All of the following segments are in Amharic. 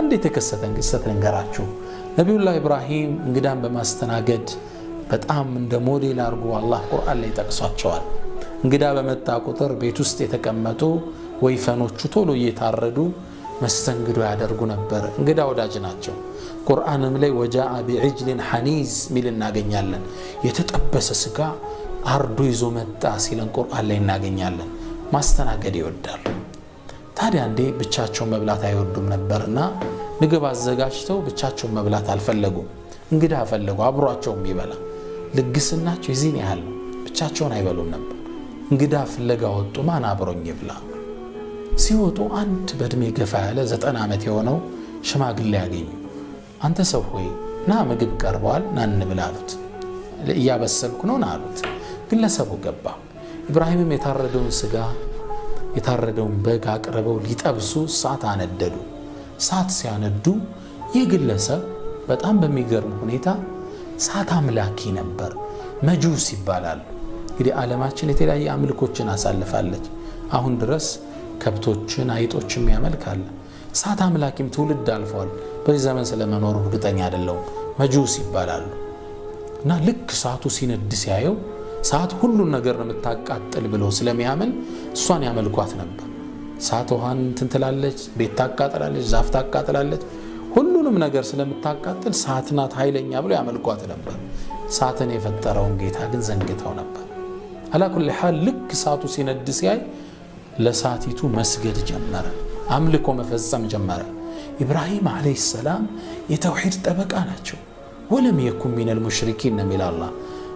አንድ የተከሰተን ክስተት ልንገራችሁ። ነቢዩላህ ኢብራሂም እንግዳን በማስተናገድ በጣም እንደ ሞዴል አድርጎ አላህ ቁርአን ላይ ጠቅሷቸዋል። እንግዳ በመጣ ቁጥር ቤት ውስጥ የተቀመጡ ወይፈኖቹ ቶሎ እየታረዱ መስተንግዶ ያደርጉ ነበር። እንግዳ ወዳጅ ናቸው። ቁርአንም ላይ ወጃአ ቢዕጅሊን ሐኒዝ ሚል እናገኛለን። የተጠበሰ ስጋ አርዶ ይዞ መጣ ሲለን ቁርአን ላይ እናገኛለን። ማስተናገድ ይወዳሉ። ታዲያ እንዴ ብቻቸውን መብላት አይወዱም ነበርና ምግብ አዘጋጅተው ብቻቸውን መብላት አልፈለጉም። እንግዳ ፈለጉ አብሯቸውም ይበላ። ልግስናቸው የዚህን ያህል ብቻቸውን አይበሉም ነበር። እንግዳ ፍለጋ ወጡ። ማን አብሮኝ ይብላ? ሲወጡ አንድ በእድሜ ገፋ ያለ 90 ዓመት የሆነው ሽማግሌ ያገኙ። አንተ ሰው ሆይ ና ምግብ ቀርቧል ና እንብላ አሉት። እያበሰልኩ ነው ና አሉት። ግለሰቡ ገባ። ኢብራሂምም የታረደውን ስጋ የታረደውን በግ አቅርበው ሊጠብሱ እሳት አነደዱ። እሳት ሲያነዱ ይህ ግለሰብ በጣም በሚገርም ሁኔታ እሳት አምላኪ ነበር። መጁስ ይባላል። እንግዲህ ዓለማችን የተለያየ አምልኮችን አሳልፋለች። አሁን ድረስ ከብቶችን አይጦችን ያመልካል። እሳት አምላኪም ትውልድ አልፏል። በዚህ ዘመን ስለመኖሩ እርግጠኛ አይደለሁም። መጁስ ይባላሉ። እና ልክ እሳቱ ሲነድ ሲያየው እሳት ሁሉን ነገር ነው የምታቃጥል ብሎ ስለሚያምን እሷን ያመልኳት ነበር። እሳት ውሃን ትንትላለች፣ ቤት ታቃጥላለች፣ ዛፍ ታቃጥላለች። ሁሉንም ነገር ስለምታቃጥል እሳት ናት ኃይለኛ ብሎ ያመልኳት ነበር። እሳትን የፈጠረውን ጌታ ግን ዘንግተው ነበር። አላኩል ሐል ልክ እሳቱ ሲነድ ሲያይ ለእሳቲቱ መስገድ ጀመረ፣ አምልኮ መፈጸም ጀመረ። ኢብራሂም ዓለይሂ ሰላም የተውሂድ ጠበቃ ናቸው። ወለም የኩን ሚነል ሙሽሪኪን ነው የሚል አላህ።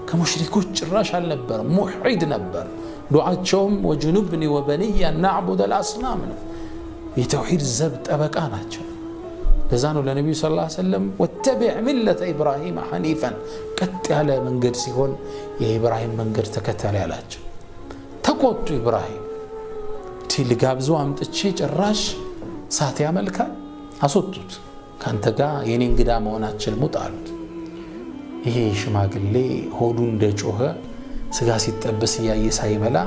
ከሙሽሪኮች ጭራሽ አልነበረም፣ ሙሕዒድ ነበር። ዱዓቸውም ወጅኑብኒ ወበንያ ናዕቡደል አስናም ነው። የተውሂድ ዘብ ጠበቃ ናቸው። ለዛ ነው ለነቢዩ ሰለላሁ ዐለይሂ ወሰለም ወተቢዕ ሚለተ ኢብራሂም ሐኒፈን፣ ቀጥ ያለ መንገድ ሲሆን የኢብራሂም መንገድ ተከተል ያላቸው። ተቆጡ። ኢብራሂም ልጋብዞ አምጥቼ ጭራሽ እሳት ያመልካል? አስወጡት። ካንተ ጋር የኔ እንግዳ መሆናችን ሙጥ አሉት። ይሄ ሽማግሌ ሆዱ እንደጮኸ ስጋ ሲጠበስ እያየ ሳይበላ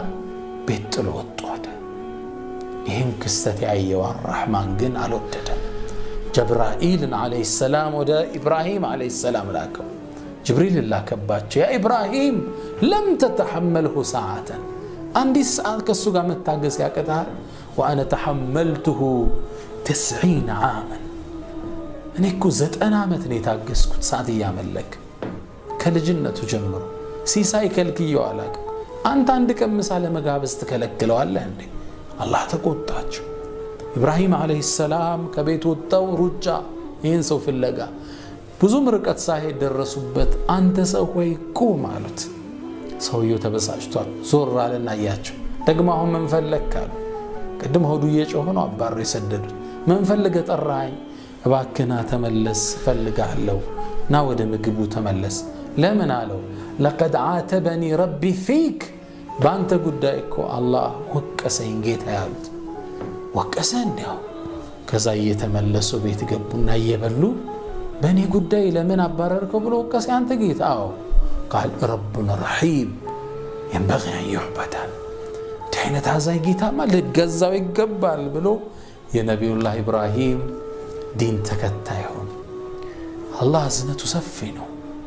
ቤት ጥሎ ወጥቷል። ይህን ክስተት ያየው አራሕማን ግን አልወደደም። ጀብራኢልን ዓለይሂ ሰላም ወደ ኢብራሂም ዓለይሂ ሰላም ላከው። ጅብሪል ላከባቸው። ያ ኢብራሂም ለም ተተሐመልሁ ሰዓተን፣ አንዲት ሰዓት ከእሱ ጋር መታገስ ያቀታል። ወአነ ተሐመልቱሁ 90 ዓመን፣ እኔ እኮ 90 ዓመት ነው የታገስኩት ሰዓት እያመለክ ከልጅነቱ ጀምሮ ሲሳይ ከልክየው አላውቅም። አንተ አንድ ቀን ምሳ ለመጋበዝ ትከለክለዋለህ እንዴ? አላህ ተቆጣቸው። ኢብራሂም ዓለይሂ ሰላም ከቤት ወጣው ሩጫ ይህን ሰው ፍለጋ። ብዙም ርቀት ሳይሄድ ደረሱበት። አንተ ሰው ሆይ ቁም አሉት። ሰውየው ተበሳጭቷል። ዞር አለና አያቸው። ደግሞ አሁን ምን ፈለክ አሉ። ቅድም ሆዱ እየጮኸ ነው አባሮ የሰደዱት። ምን ፈልገህ ጠራኸኝ? እባክና ተመለስ ፈልጋለሁ፣ ና ወደ ምግቡ ተመለስ። ለምን አለው። ለቀድ ዓተበኒ ረቢ ፊክ፣ በአንተ ጉዳይ እኮ አላህ ወቀሰኝ ጌታ ያሉት። ወቀሰ እንዲያው። ከዛ እየተመለሱ ቤት ገቡና እየበሉ በእኔ ጉዳይ ለምን አባረርከው ብሎ ወቀሰ አንተ ጌታ? አዎ ቃል ረቡና ረሒም የንበጊ አን ዩዕበድ፣ እንዲህ አይነት አዛኝ ጌታማ ልገዛው ይገባል ብሎ የነቢዩላህ ኢብራሂም ዲን ተከታይ ሆነ። አላህ እዝነቱ ሰፊ ነው።